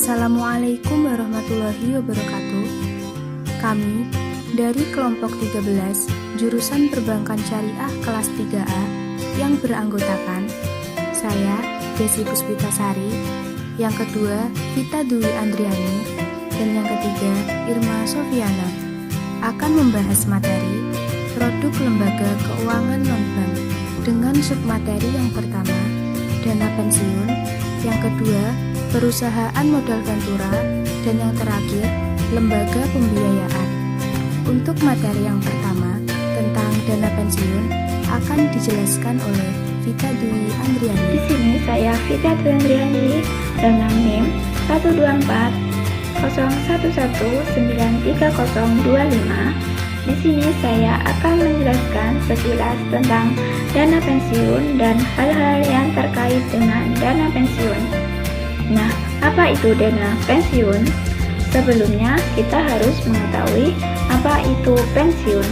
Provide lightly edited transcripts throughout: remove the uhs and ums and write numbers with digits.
Assalamualaikum warahmatullahi wabarakatuh. Kami dari kelompok 13 jurusan Perbankan Syariah kelas 3A yang beranggotakan saya, Desi Puspitasari, yang kedua, Vita Dwi Andriani, dan yang ketiga, Irma Sofiana, akan membahas materi produk lembaga keuangan non-bank dengan submateri yang pertama, dana pensiun, yang kedua, perusahaan modal ventura, dan yang terakhir, lembaga pembiayaan. Untuk materi yang pertama, tentang dana pensiun, akan dijelaskan oleh Vita Dwi Andriani. Di sini saya Vita Dwi Andriani dengan NIM 124 011 93025. Di sini saya akan menjelaskan sekilas tentang dana pensiun dan hal-hal yang terkait dengan dana pensiun. Nah, apa itu dana pensiun? Sebelumnya, kita harus mengetahui apa itu pensiun.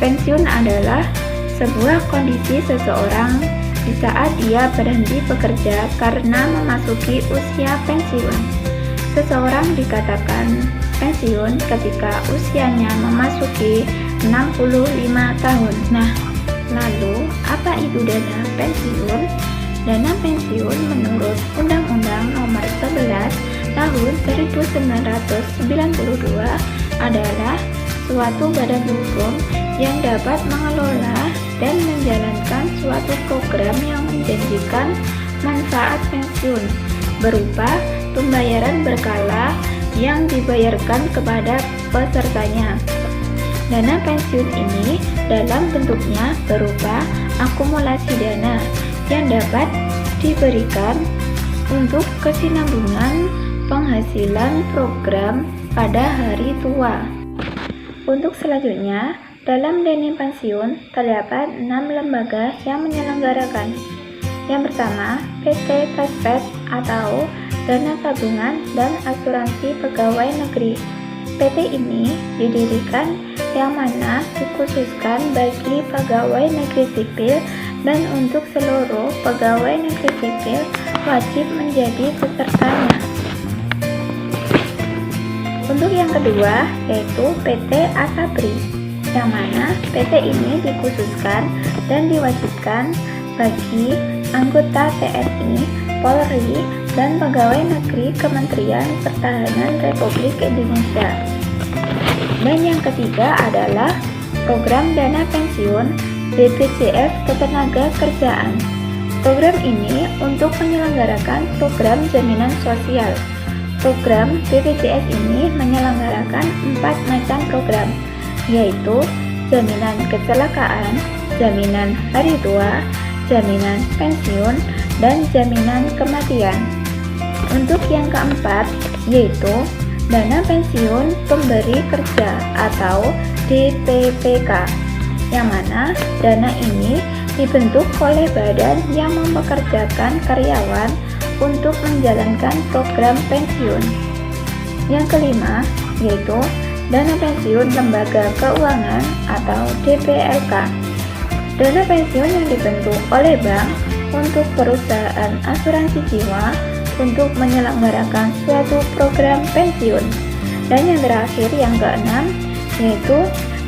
Pensiun adalah sebuah kondisi seseorang di saat dia berhenti bekerja karena memasuki usia pensiun. Seseorang dikatakan pensiun ketika usianya memasuki 65 tahun. Nah, lalu apa itu dana pensiun? Dana pensiun menurut Undang-Undang Nomor 11 Tahun 1992 adalah suatu badan hukum yang dapat mengelola dan menjalankan suatu program yang menjanjikan manfaat pensiun berupa pembayaran berkala yang dibayarkan kepada pesertanya. Dana pensiun ini dalam bentuknya berupa akumulasi dana yang dapat diberikan untuk kesinambungan penghasilan program pada hari tua. Untuk selanjutnya, dalam dana pensiun terdapat 6 lembaga yang menyelenggarakan. Yang pertama, PT Taspet atau Dana Tabungan dan Asuransi Pegawai Negeri. PT ini didirikan yang mana dikhususkan bagi pegawai negeri sipil dan untuk seluruh pegawai negeri sipil wajib menjadi pesertanya. Untuk yang kedua yaitu PT Asabri, yang mana PT ini dikhususkan dan diwajibkan bagi anggota TNI, Polri, dan pegawai negeri Kementerian Pertahanan Republik Indonesia. Dan yang ketiga adalah program dana pensiun BPJS Ketenagakerjaan. Program ini untuk menyelenggarakan program jaminan sosial. Program BPJS ini menyelenggarakan 4 macam program, yaitu jaminan kecelakaan, jaminan hari tua, jaminan pensiun, dan jaminan kematian. Untuk yang keempat, yaitu dana pensiun pemberi kerja atau DPPK, yang mana dana ini dibentuk oleh badan yang mempekerjakan karyawan untuk menjalankan program pensiun. Yang kelima, yaitu dana pensiun lembaga keuangan atau DPLK. Dana pensiun yang dibentuk oleh bank untuk perusahaan asuransi jiwa untuk menyelenggarakan suatu program pensiun. Dan yang terakhir, yang keenam, yaitu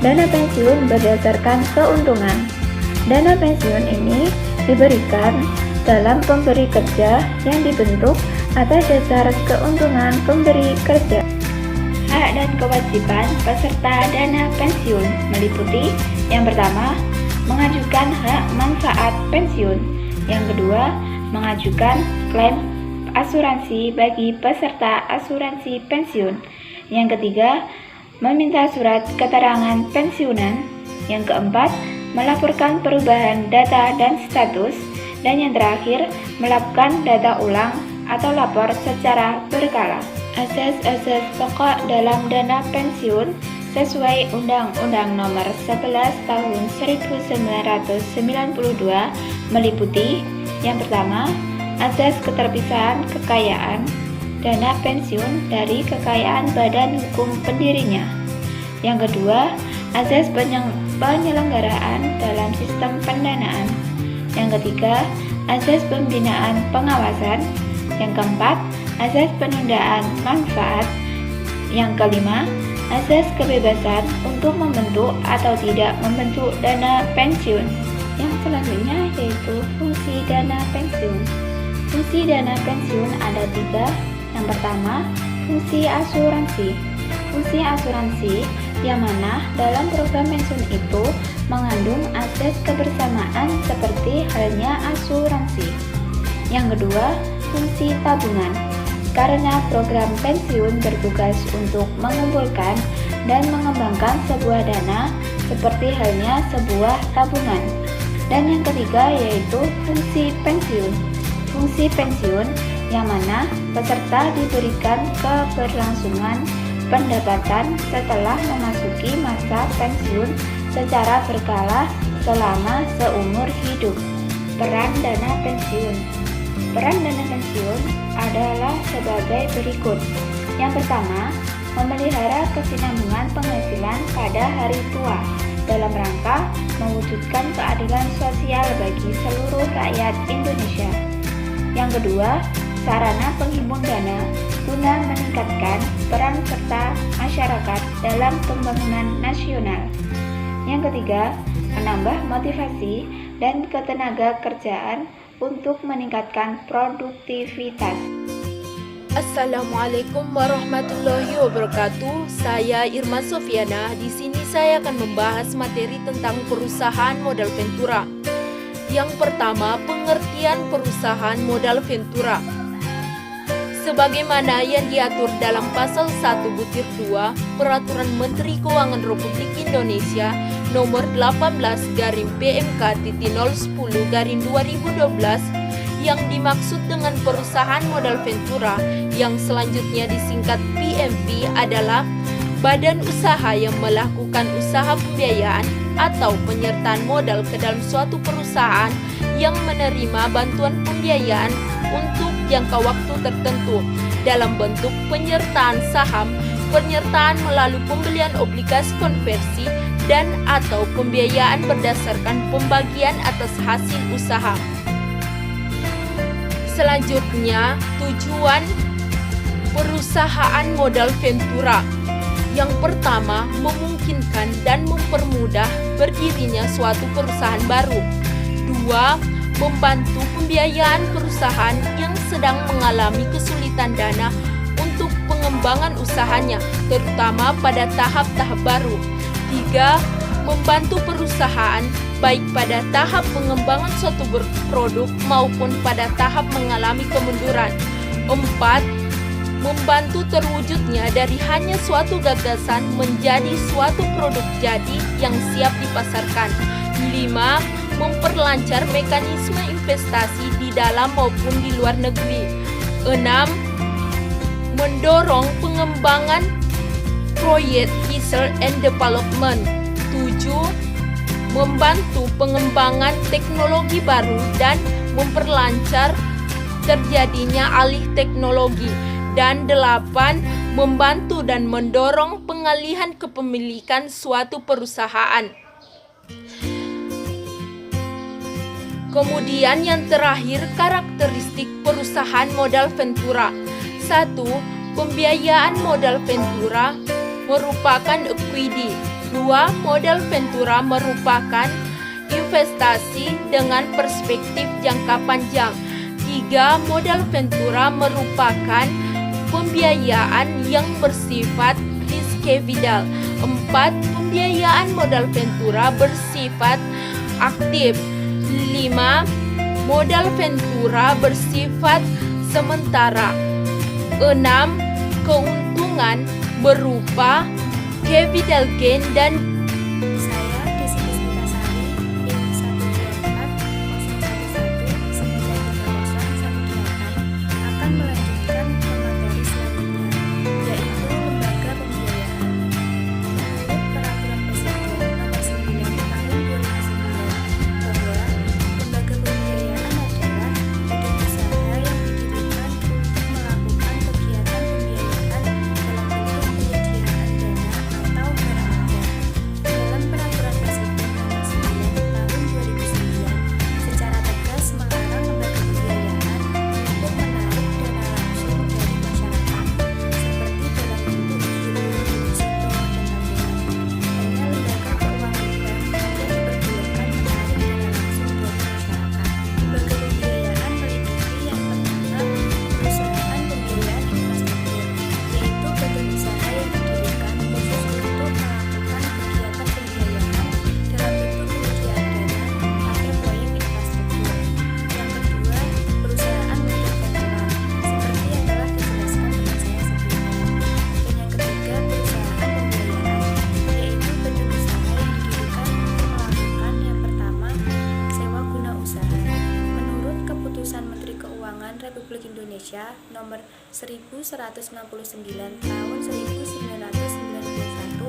dana pensiun berdasarkan keuntungan. Dana pensiun ini diberikan dalam pemberi kerja yang dibentuk atas dasar keuntungan pemberi kerja. Hak dan kewajiban peserta dana pensiun meliputi yang pertama, mengajukan hak manfaat pensiun. Yang kedua, mengajukan klaim asuransi bagi peserta asuransi pensiun. Yang ketiga, meminta surat keterangan pensiunan. Yang keempat, melaporkan perubahan data dan status. Dan yang terakhir, melakukan data ulang atau lapor secara berkala. Asas-asas pokok dalam dana pensiun sesuai Undang-Undang Nomor 11 Tahun 1992 meliputi yang pertama, asas keterpisahan kekayaan dana pensiun dari kekayaan badan hukum pendirinya. Yang kedua, asas penyelenggaraan dalam sistem pendanaan. Yang ketiga, asas pembinaan pengawasan. Yang keempat, Asas penundaan manfaat. Yang kelima, asas kebebasan untuk membentuk atau tidak membentuk dana pensiun. Yang selanjutnya yaitu fungsi dana pensiun. Fungsi dana pensiun ada 3. Yang pertama, fungsi asuransi. Fungsi asuransi yang mana dalam program pensiun itu mengandung asas kebersamaan seperti halnya asuransi. Yang kedua, fungsi tabungan. Karena program pensiun bertugas untuk mengumpulkan dan mengembangkan sebuah dana seperti halnya sebuah tabungan. Dan yang ketiga yaitu fungsi pensiun. Fungsi pensiun yang mana peserta diberikan keberlangsungan pendapatan setelah memasuki masa pensiun secara berkala selama seumur hidup. Peran dana pensiun. Peran dana pensiun adalah sebagai berikut. Yang pertama, memelihara kesinambungan penghasilan pada hari tua dalam rangka mewujudkan keadilan sosial bagi seluruh rakyat Indonesia. Yang kedua, sarana penghimpun dana guna meningkatkan peran serta masyarakat dalam pembangunan nasional. Yang ketiga, menambah motivasi dan ketenaga kerjaan untuk meningkatkan produktivitas. Assalamualaikum warahmatullahi wabarakatuh. Saya Irma Sofiana. Di sini saya akan membahas materi tentang perusahaan modal Ventura. Yang pertama, pengertian perusahaan modal Ventura. Sebagaimana yang diatur dalam pasal 1/2 Peraturan Menteri Keuangan Republik Indonesia Nomor 18/PMK.010/2012, yang dimaksud dengan perusahaan modal Ventura yang selanjutnya disingkat PMV adalah badan usaha yang melakukan usaha pembiayaan atau penyertaan modal ke dalam suatu perusahaan yang menerima bantuan pembiayaan untuk jangka waktu tertentu dalam bentuk penyertaan saham, penyertaan melalui pembelian obligasi konversi, dan atau pembiayaan berdasarkan pembagian atas hasil usaha. Selanjutnya, tujuan perusahaan modal Ventura. Yang pertama, memungkinkan dan mempermudah berdirinya suatu perusahaan baru. 2. Membantu pembiayaan perusahaan yang sedang mengalami kesulitan dana untuk pengembangan usahanya, terutama pada tahap-tahap baru. 3. Membantu perusahaan baik pada tahap pengembangan suatu produk maupun pada tahap mengalami kemunduran. 4. Membantu terwujudnya dari hanya suatu gagasan menjadi suatu produk jadi yang siap dipasarkan. 5. Memperlancar mekanisme investasi di dalam maupun di luar negeri. 6. Mendorong pengembangan proyek research and development. 7. Membantu pengembangan teknologi baru dan memperlancar terjadinya alih teknologi. Dan 8. Membantu dan mendorong pengalihan kepemilikan suatu perusahaan. Kemudian yang terakhir, karakteristik perusahaan modal Ventura. 1. Pembiayaan modal Ventura merupakan equity. 2. Modal Ventura merupakan investasi dengan perspektif jangka panjang. 3. Modal Ventura merupakan pembiayaan yang bersifat riskevidal. 4. Pembiayaan modal Ventura bersifat aktif. 5. Modal Ventura bersifat sementara. 6. Keuntungan berupa capital gain dan Saya Desi Sari, IN 12401119018 akan melanjutkan ke materi selanjutnya, yaitu lembaga pembiayaan. Menurut Peraturan Presiden Nomor 9 Tahun 2009 bahwa lembaga pembiayaan adalah badan usaha yang didirikan untuk melakukan kegiatan pembiayaan dalam bentuk penyediaan dana atau barang modal. Indonesia nomor 1169 tahun 1991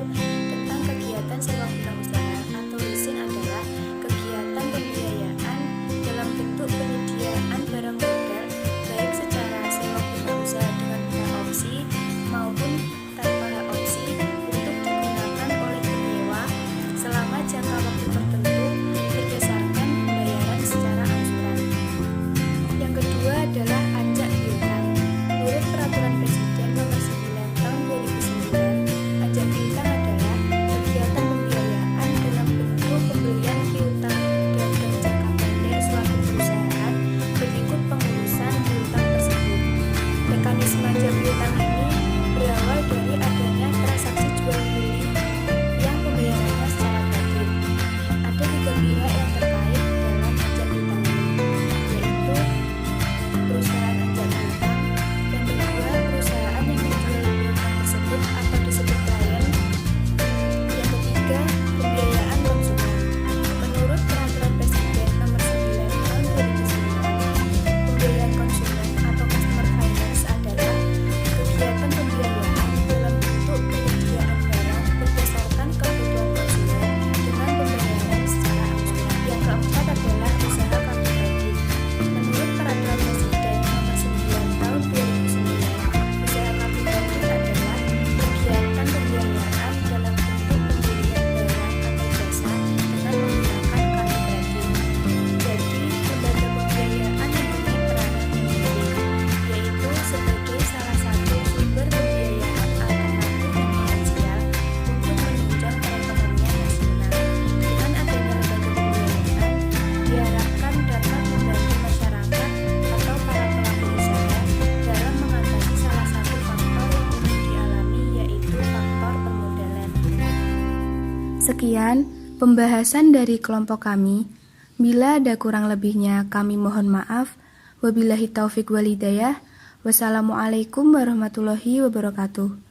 tentang kegiatan sewa guna usaha atau leasing adalah kegiatan pembiayaan dalam bentuk penyediaan barang modal baik secara sewa guna usaha dengan hak opsi maupun tanpa hak opsi untuk digunakan oleh penyewa selama jangka waktu tertentu berdasarkan pembayaran secara angsuran. Yang kedua adalah ajak piutang. Menurut Peraturan Presiden Nomor 9 Tahun 2009, ajak piutang adalah kegiatan pembiayaan dalam bentuk pembelian piutang dalam jangka pendek suatu perusahaan berikut pengurusan piutang tersebut. Mekanisme ajak piutang ini berawal dari adanya transaksi jual beli yang pembayarannya secara kredit. Ada tiga pihak yang terkait dalam ajak piutang ini, yaitu perusahaan ajak piutang, yang kedua perusahaan yang menjual piutang tersebut atau disebut klien, yang ketiga pembiayaan konsumen. Menurut Peraturan Presiden Nomor 9 Tahun 2009, pembiayaan konsumen atau customer finance adalah kegiatan pembiayaan dalam bentuk penyediaan barang berdasarkan kebutuhan konsumen dengan pembayaran secara angsuran. Yang keempat adalah usaha kartu kredit. Menurut Peraturan Presiden Nomor 9 Tahun 2009, usaha kartu kredit adalah kegiatan pembiayaan dalam bentuk pembelian barang atau jasa dengan menggunakan kartu kredit. Jadi, lembaga pembiayaan mempunyai peranan yang penting, yaitu sebagai salah satu sumber pembiayaan alternatif yang finansial untuk menunjang perekonomian nasional. Dengan adanya lembaga pembiayaan, diharapkan dapat membantu masyarakat atau para pelaku usaha dalam mengatasi salah satu faktor yang umum dialami, yaitu faktor permodalan. Sekian pembahasan dari kelompok kami. Bila ada kurang lebihnya, kami mohon maaf. Wabillahi taufik wal hidayah. Wassalamualaikum warahmatullahi wabarakatuh.